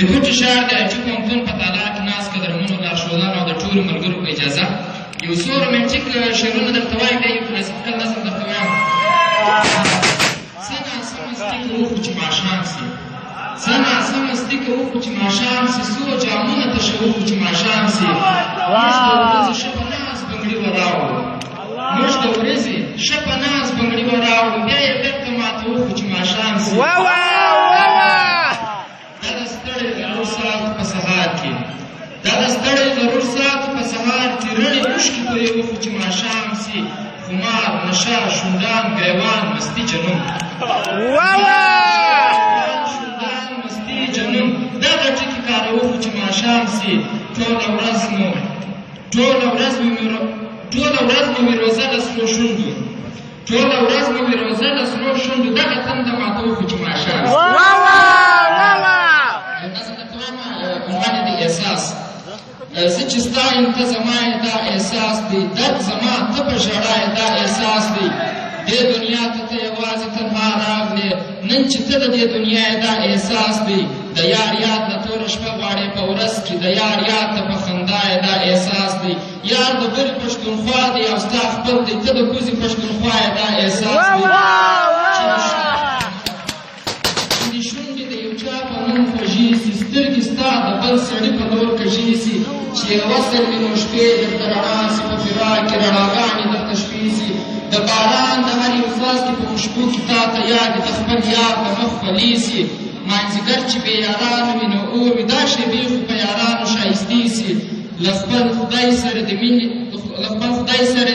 د کوټې ښار د اچو پوهنتون په تالا کې ناست قدرمنو لارښودانو او د ټولو ملګرو په اجازه یو څو رومانټیک شعرونه درته وایم بیا یو کلاسیکل نظم درته وایم. څه ناسم مستي کوو چې ماښام سي، څه ناسم مستي کوو چې ماښام سي، څو جامونه تشوو چې ماښام سي. موږ د ورځې ښه په ناز بنګړي وراوړو، موږ د ورځې ښه په ناز بنګړي وراوړو، بیا یې بېرته ماتوو چې ماښام سي. دا د ستړي ضرور ساعت په سهار کې، دا د ستړي ضرور ساعت په سهار کې رڼې اوښکې تویوو چې ماښام سي. خمار، نشه، شونډان، ګریوان، مستي، جنون، شونډان، مستي، جنون، دغه ټکي کاروو چې ماښام سي. ټوله ورځ مو وي روزه د سرو شونډو، ټوله ورځ مو وي روزه د سرو شونډو، دغه تنده ماتوو چې ماښام سي. عنوان د احساس. زه چې ستا یم ته زما یې دا احساس دی، درد زما ته په ژړا یې دا احساس دی. دې دنیا ته ته یوازې تنها راغلې، نن چې ته د دې دنیا یې دا احساس دی. د یار یاد د توره شپه غواړې په ورځ کې، د یار یاد ته په خندا یې دا احساس دی. یار د بلې پښتونخوا دی او ستا خپل دی، ته د کوزې پښتونخوا یې دا احساس دی. چې شونډې د یو چا په نوم خوږې سي، سترګې ستا د بل سړي په لور کږې سي. چې یې وصل وي نو شپې درته رڼا سي، په فراق کې رڼاګانې درته شپې سي. د باران د هر یو څاڅکي په خوشبو کې تا ته یاد د خپل یار د مخ خولې سي. مانځګر چې بې یارانو وي نو اور وي، دا شېبې خو په یارانو ښایستې سي. له خپل خدای سره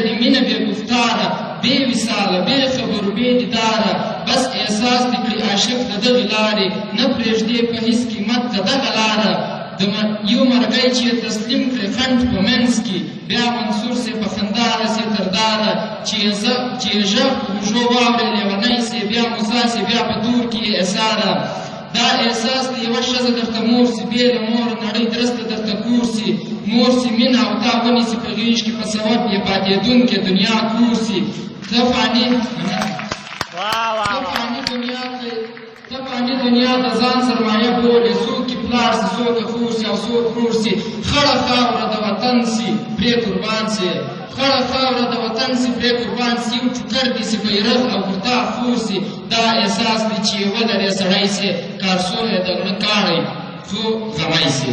د مینه بې گفتاره، بې وصاله، بې خبرو، بې دیداره، بس احساس دې کړي عاشق د دغې لارې، نه پرېږدې په هېڅ قیمت د دغه لاره. یو مرغی چې یې تسلیم کړې خنډ په منځ کې، بیا منصور سي په خندا رسې تر داره. چې یې ژغ په اوږو واورې لیونی سي، بیا موسی سي، بیا په دور کې یې احساره. دا احساس د یوه ښځه درته مور سي، بې له موره نړۍ درسته درته کور سي. مور سي مینه او تا ونیسي په غېږ کې، په سبب یې پاتېدونکې دنیا کور سي. ته فاني دنیا د ځان سرمایه بولې، څوک یې پلار سي، څوک یې خور سي او څوک ورور سي. خړه خاوره د وطن سي پرې قربان سي، خړه خاوره د وطن سي پرې قربان سي. یو ټوکر دې سي بیرغ او پر تا خور سي. دا احساس دی چې یې ودرې سړی سي، کارسو یې د غره کاڼی څو غمی سي.